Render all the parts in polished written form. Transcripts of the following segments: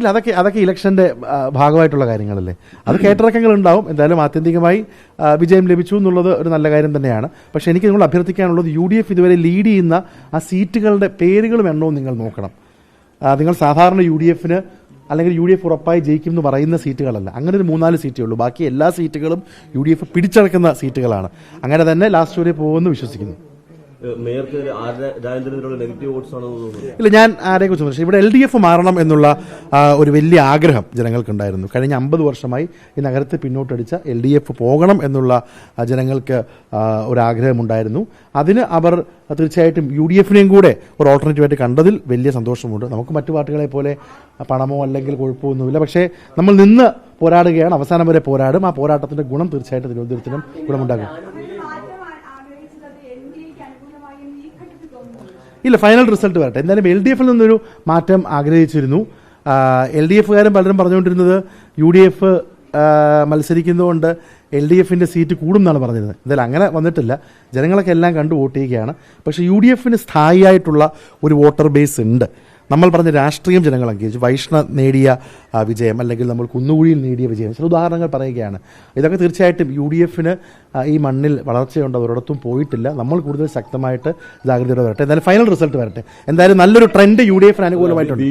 ഇല്ല, അതൊക്കെ ഇലക്ഷന്റെ ഭാഗമായിട്ടുള്ള കാര്യങ്ങളല്ലേ. അത് കേട്ടിറക്കങ്ങൾ ഉണ്ടാവും. എന്തായാലും ആത്യന്തികമായി വിജയം ലഭിച്ചു എന്നുള്ളത് ഒരു നല്ല കാര്യം തന്നെയാണ്. പക്ഷേ എനിക്ക് നിങ്ങൾ അഭ്യർത്ഥിക്കാനുള്ളത് UDF ഇതുവരെ ലീഡ് ചെയ്യുന്ന ആ സീറ്റുകളുടെ പേരുകളും എണ്ണവും നിങ്ങൾ നോക്കണം. നിങ്ങൾ സാധാരണ UDFന് അല്ലെങ്കിൽ UDF ഉറപ്പായി ജയിക്കും എന്ന് പറയുന്ന സീറ്റുകളല്ല. അങ്ങനെ ഒരു 3-4 സീറ്റേ ഉള്ളൂ. ബാക്കി എല്ലാ സീറ്റുകളും UDF പിടിച്ചടക്കുന്ന സീറ്റുകളാണ്. അങ്ങനെ തന്നെ ലാസ്റ്റ് വരെ പോകുമെന്ന് വിശ്വസിക്കുന്നു. ഇല്ല, ഞാൻ ആരെക്കുറിച്ച് പക്ഷേ ഇവിടെ LDF മാറണം എന്നുള്ള ഒരു വലിയ ആഗ്രഹം ജനങ്ങൾക്കുണ്ടായിരുന്നു. കഴിഞ്ഞ 50 വർഷമായി ഈ നഗരത്തെ പിന്നോട്ടടിച്ച LDF പോകണം എന്നുള്ള ജനങ്ങൾക്ക് ഒരാഗ്രഹമുണ്ടായിരുന്നു. അതിന് അവർ തീർച്ചയായിട്ടും UDFനെയും കൂടെ ഒരു ഓൾട്ടർനേറ്റീവായിട്ട് കണ്ടതിൽ വലിയ സന്തോഷമുണ്ട്. നമുക്ക് മറ്റു പാർട്ടികളെ പോലെ പണമോ അല്ലെങ്കിൽ കുഴപ്പമൊന്നുമില്ല. പക്ഷേ നമ്മൾ നിന്ന് പോരാടുകയാണ്, അവസാനം വരെ പോരാടും. ആ പോരാട്ടത്തിന്റെ ഗുണം തീർച്ചയായിട്ടും തിരുവനന്തപുരത്തിനും ഗുണമുണ്ടാകും. ഇല്ല, ഫൈനൽ റിസൾട്ട് വരട്ടെ. എന്തായാലും LDFിൽ നിന്നൊരു മാറ്റം ആഗ്രഹിച്ചിരുന്നു. LDFകാരും പലരും പറഞ്ഞുകൊണ്ടിരുന്നത് UDF മത്സരിക്കുന്നതുകൊണ്ട് LDFിന്റെ സീറ്റ് കൂടും എന്നാണ് പറഞ്ഞിരുന്നത്. എന്തായാലും അങ്ങനെ വന്നിട്ടില്ല. ജനങ്ങളൊക്കെ എല്ലാം കണ്ടു വോട്ട് ചെയ്യുകയാണ്. പക്ഷേ UDFന് സ്ഥായിയായിട്ടുള്ള ഒരു വോട്ടർ ബേസ് ഉണ്ട്. നമ്മൾ പറഞ്ഞ രാഷ്ട്രീയം ജനങ്ങൾ അംഗീകരിച്ചു. വൈഷ്ണവ് നേടിയ വിജയം അല്ലെങ്കിൽ നമ്മൾ കുന്നുകുഴിയിൽ നേടിയ വിജയം, ചില ഉദാഹരണങ്ങൾ പറയുകയാണ്. ഇതൊക്കെ തീർച്ചയായിട്ടും UDFന് ഈ മണ്ണിൽ വളർച്ചയുണ്ട്, ഒരിടത്തും പോയിട്ടില്ല. നമ്മൾ കൂടുതൽ ശക്തമായിട്ട് ജാഗ്രതയോടെ വരട്ടെ. എന്തായാലും ഫൈനൽ റിസൾട്ട് വരട്ടെ. എന്തായാലും നല്ലൊരു ട്രെൻഡ് UDFന് അനുകൂലമായിട്ടുണ്ട്.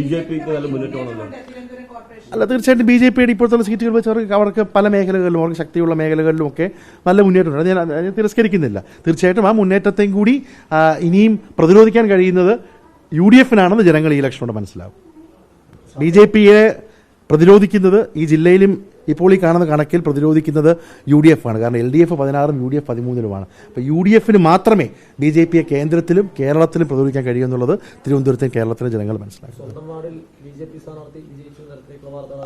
അല്ല, തീർച്ചയായിട്ടും BJPയുടെ ഇപ്പോഴത്തെ സീറ്റുകൾ വെച്ച് അവർക്ക് പല മേഖലകളിലും, അവർക്ക് ശക്തിയുള്ള മേഖലകളിലും ഒക്കെ നല്ല മുന്നേറ്റമുണ്ട്. ഞാൻ തിരസ്കരിക്കുന്നില്ല. തീർച്ചയായിട്ടും ആ മുന്നേറ്റത്തെയും കൂടി ഇനിയും പ്രതിരോധിക്കാൻ കഴിയുന്നത് UDFനാണെന്ന് ജനങ്ങൾ ഈ ഇലക്ഷനോട് മനസ്സിലാവും. BJPയെ പ്രതിരോധിക്കുന്നത് ഈ ജില്ലയിലും ഇപ്പോൾ ഈ കാണുന്ന കണക്കിൽ പ്രതിരോധിക്കുന്നത് UDF ആണ്. കാരണം LDF 16-ഉം UDF 13-ലുമാണ്. അപ്പോൾ UDFന് മാത്രമേ BJPയെ കേന്ദ്രത്തിലും കേരളത്തിലും പ്രതിരോധിക്കാൻ കഴിയുമെന്നുള്ളത് തിരുവനന്തപുരത്തെയും കേരളത്തിലെ ജനങ്ങൾ മനസ്സിലാക്കും.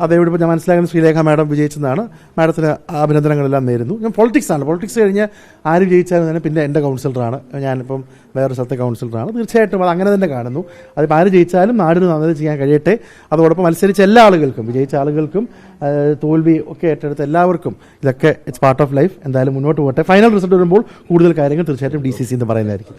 അതെ, ഇവിടെ ഞാൻ മനസ്സിലാക്കുന്ന ശ്രീലേഖ മാഡം വിജയിച്ചെന്നാണ്. മാഡത്തിന് അഭിനന്ദനങ്ങളെല്ലാം നേരുന്നു. ഞാൻ പൊളിറ്റിക്സ് കഴിഞ്ഞ് ആര് ജയിച്ചാലും തന്നെ പിന്നെ എൻ്റെ കൗൺസിലറാണ്. ഞാനിപ്പം വേറൊരു സ്ഥലത്തെ കൗൺസിലറാണ്. തീർച്ചയായിട്ടും അത് അങ്ങനെ തന്നെ കാണുന്നു. അതിപ്പോൾ ആര് ജയിച്ചാലും നാടിന് നല്ലത് ചെയ്യാൻ കഴിയട്ടെ. അതോടൊപ്പം മത്സരിച്ച എല്ലാ ആളുകൾക്കും, വിജയിച്ച ആളുകൾക്കും തോൽവി ഒക്കെ ഏറ്റെടുത്ത എല്ലാവർക്കും ഇതൊക്കെ ഇറ്റ്സ് പാർട്ട് ഓഫ് ലൈഫ്. എന്തായാലും മുന്നോട്ട് പോട്ടെ. ഫൈനൽ റിസൾട്ട് വരുമ്പോൾ കൂടുതൽ കാര്യങ്ങൾ തീർച്ചയായിട്ടും DCC എന്ന് പറയുന്നതായിരിക്കും.